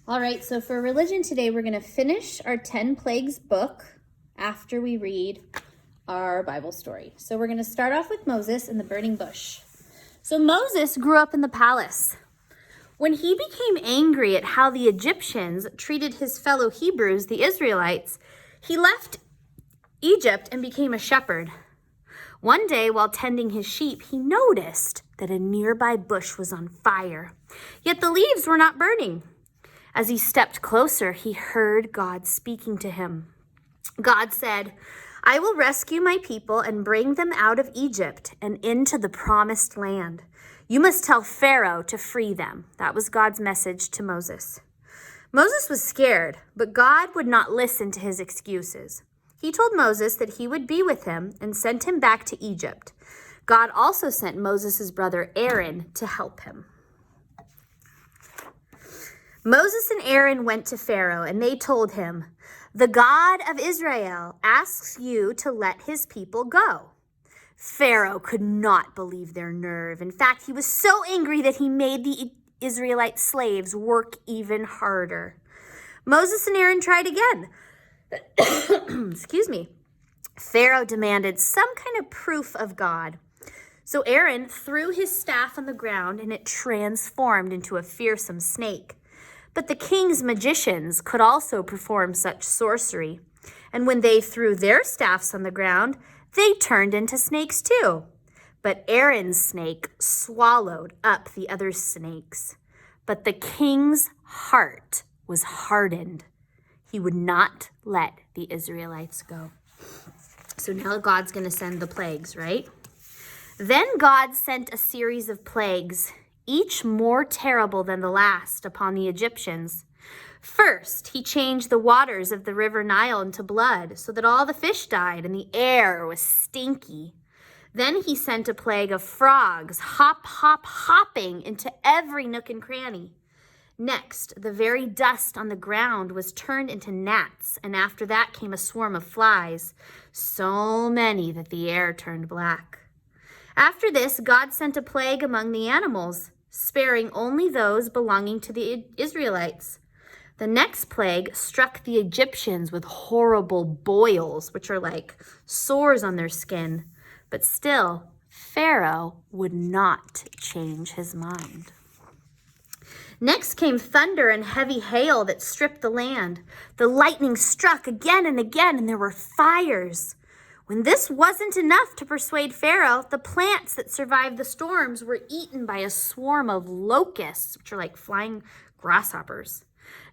All right, so for religion today, we're going to finish our 10 plagues book after we read our Bible story. So we're going to start off with Moses and the burning bush. So Moses grew up in the palace. When he became angry at how the Egyptians treated his fellow Hebrews, the Israelites, he left Egypt and became a shepherd. One day, while tending his sheep, he noticed that a nearby bush was on fire, yet the leaves were not burning. As he stepped closer, he heard God speaking to him. God said, "I will rescue my people and bring them out of Egypt and into the promised land. You must tell Pharaoh to free them." That was God's message to Moses. Moses was scared, but God would not listen to his excuses. He told Moses that he would be with him and sent him back to Egypt. God also sent Moses' brother Aaron to help him. Moses and Aaron went to Pharaoh, and they told him, "The God of Israel asks you to let his people go." Pharaoh could not believe their nerve. In fact, he was so angry that he made the Israelite slaves work even harder. Moses and Aaron tried again. Excuse me. Pharaoh demanded some kind of proof of God. So Aaron threw his staff on the ground, and it transformed into a fearsome snake. But the king's magicians could also perform such sorcery. And when they threw their staffs on the ground, they turned into snakes too. But Aaron's snake swallowed up the other snakes. But the king's heart was hardened. He would not let the Israelites go. So now God's going to send the plagues, right? Then God sent a series of plagues, each more terrible than the last, upon the Egyptians. First, he changed the waters of the river Nile into blood, so that all the fish died and the air was stinky. Then he sent a plague of frogs, hopping into every nook and cranny. Next, the very dust on the ground was turned into gnats, and after that came a swarm of flies, so many that the air turned black. After this, God sent a plague among the animals, sparing only those belonging to the Israelites. The next plague struck the Egyptians with horrible boils, which are like sores on their skin. But still, Pharaoh would not change his mind. Next came thunder and heavy hail that stripped the land. The lightning struck again and again, and there were fires. When this wasn't enough to persuade Pharaoh, the plants that survived the storms were eaten by a swarm of locusts, which are like flying grasshoppers.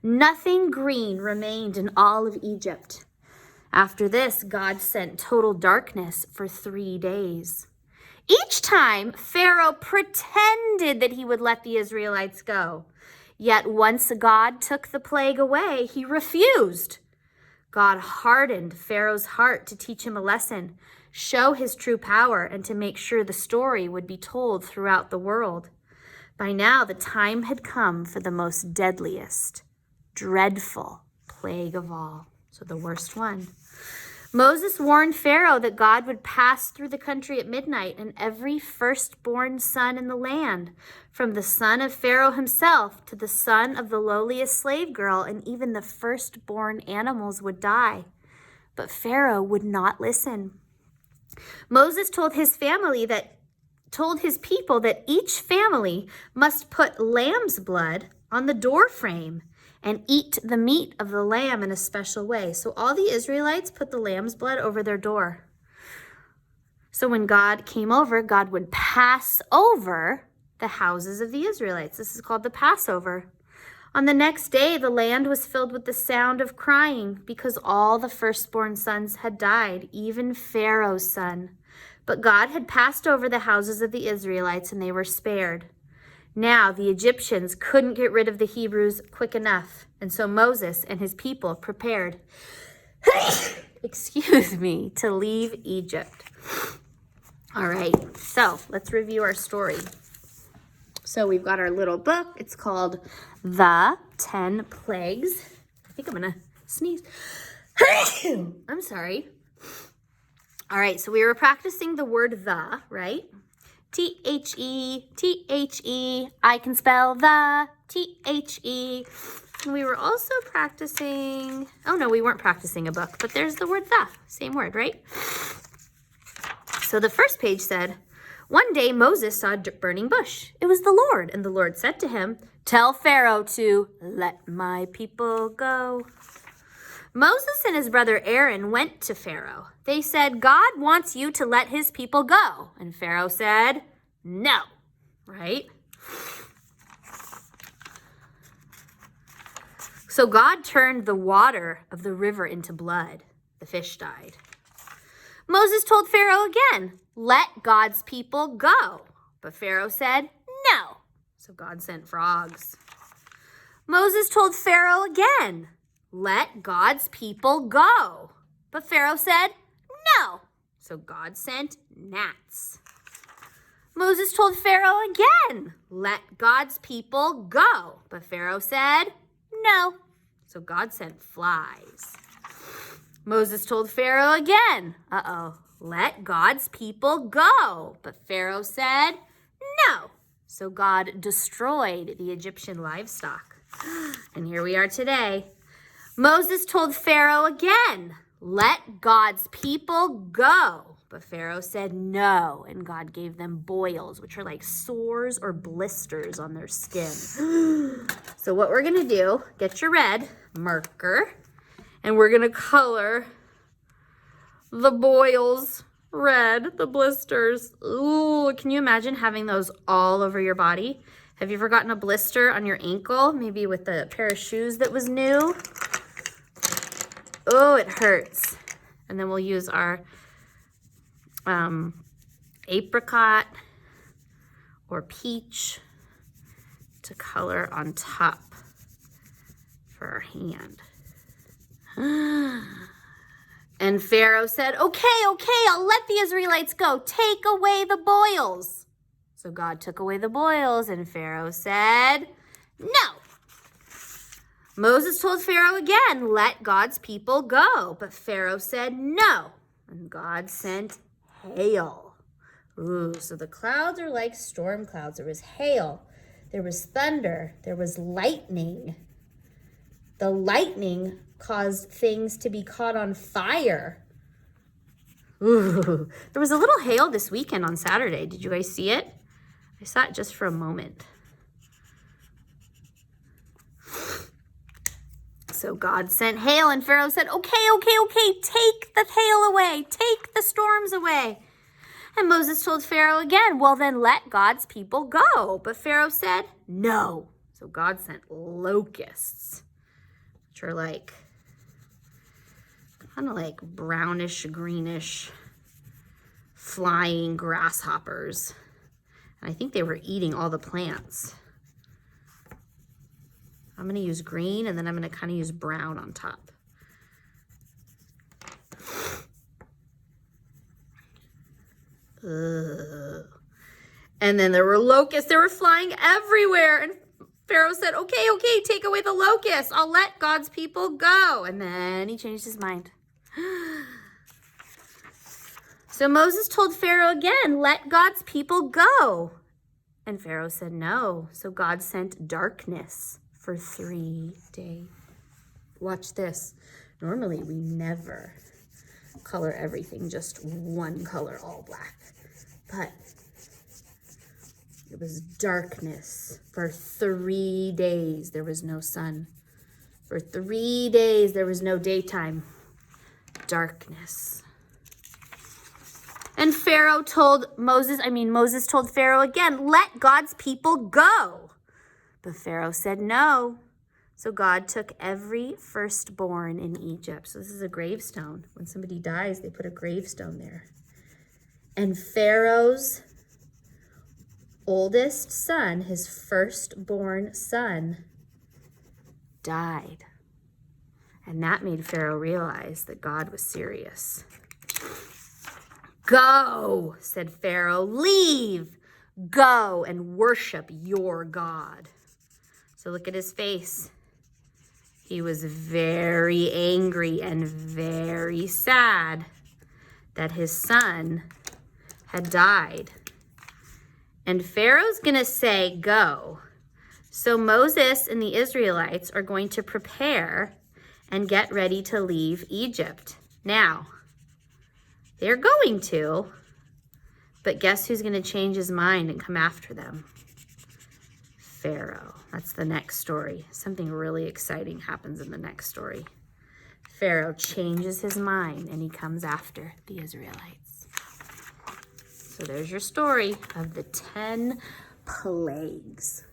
Nothing green remained in all of Egypt. After this, God sent total darkness for 3 days. Each time, Pharaoh pretended that he would let the Israelites go. Yet once God took the plague away, he refused. God hardened Pharaoh's heart to teach him a lesson, show his true power, and to make sure the story would be told throughout the world. By now, the time had come for the most deadliest, dreadful plague of all. So the worst one. Moses warned Pharaoh that God would pass through the country at midnight, and every firstborn son in the land, from the son of Pharaoh himself to the son of the lowliest slave girl, and even the firstborn animals would die. But Pharaoh would not listen. Moses told his people that each family must put lamb's blood on the door frame and eat the meat of the lamb in a special way. So all the Israelites put the lamb's blood over their door. So when God came over, God would pass over the houses of the Israelites. This is called the Passover. On the next day, the land was filled with the sound of crying because all the firstborn sons had died, even Pharaoh's son. But God had passed over the houses of the Israelites, and they were spared. Now the Egyptians couldn't get rid of the Hebrews quick enough, and so Moses and his people prepared, to leave Egypt. All right, so let's review our story. So we've got our little book. It's called The 10 Plagues. I think I'm going to sneeze. I'm sorry. All right, so we were practicing the word the, right? T-H-E, T-H-E. I can spell the, T-H-E. And we were also practicing, oh no, we weren't practicing a book, but there's the word the, same word, right? So the first page said, one day Moses saw a burning bush. It was the Lord, and the Lord said to him, tell Pharaoh to let my people go. Moses and his brother Aaron went to Pharaoh. They said, God wants you to let his people go. And Pharaoh said, no, right? So God turned the water of the river into blood. The fish died. Moses told Pharaoh again, let God's people go. But Pharaoh said, no. So God sent frogs. Moses told Pharaoh again, let God's people go. But Pharaoh said, no. So God sent gnats. Moses told Pharaoh again, let God's people go. But Pharaoh said, no. So God sent flies. Moses told Pharaoh again, let God's people go. But Pharaoh said, no. So God destroyed the Egyptian livestock. And here we are today. Moses told Pharaoh again, let God's people go. But Pharaoh said no, and God gave them boils, which are like sores or blisters on their skin. So what we're going to do, get your red marker, and we're going to color the boils red, the blisters. Ooh, can you imagine having those all over your body? Have you ever gotten a blister on your ankle, maybe with a pair of shoes that was new? Oh, it hurts. And then we'll use our apricot or peach to color on top for our hand. And Pharaoh said, okay, I'll let the Israelites go. Take away the boils. So God took away the boils, and Pharaoh said, no. Moses told Pharaoh again, let God's people go. But Pharaoh said no, and God sent hail. Ooh, so the clouds are like storm clouds. There was hail, there was thunder, there was lightning. The lightning caused things to be caught on fire. Ooh, there was a little hail this weekend on Saturday. Did you guys see it? I saw it just for a moment. So God sent hail, and Pharaoh said, okay, take the hail away, take the storms away. And Moses told Pharaoh again, well, then let God's people go. But Pharaoh said, no. So God sent locusts, which are like, kind of like brownish, greenish, flying grasshoppers. And I think they were eating all the plants. I'm going to use green, and then I'm going to kind of use brown on top. Ugh. And then there were locusts. They were flying everywhere. And Pharaoh said, okay, take away the locusts. I'll let God's people go. And then he changed his mind. So Moses told Pharaoh again, let God's people go. And Pharaoh said no. So God sent darkness for 3 days. Watch this. Normally we never color everything just one color, all black. But it was darkness for 3 days. There was no sun. For 3 days there was no daytime. Darkness. And Moses told Pharaoh again, let God's people go. But Pharaoh said no. So God took every firstborn in Egypt. So this is a gravestone. When somebody dies, they put a gravestone there. And Pharaoh's oldest son, his firstborn son, died. And that made Pharaoh realize that God was serious. Go, said Pharaoh, leave, go and worship your God. So look at his face. He was very angry and very sad that his son had died. And Pharaoh's going to say, go. So Moses and the Israelites are going to prepare and get ready to leave Egypt. Now, they're going to, but guess who's going to change his mind and come after them? Pharaoh. That's the next story. Something really exciting happens in the next story. Pharaoh changes his mind and he comes after the Israelites. So there's your story of the 10 plagues.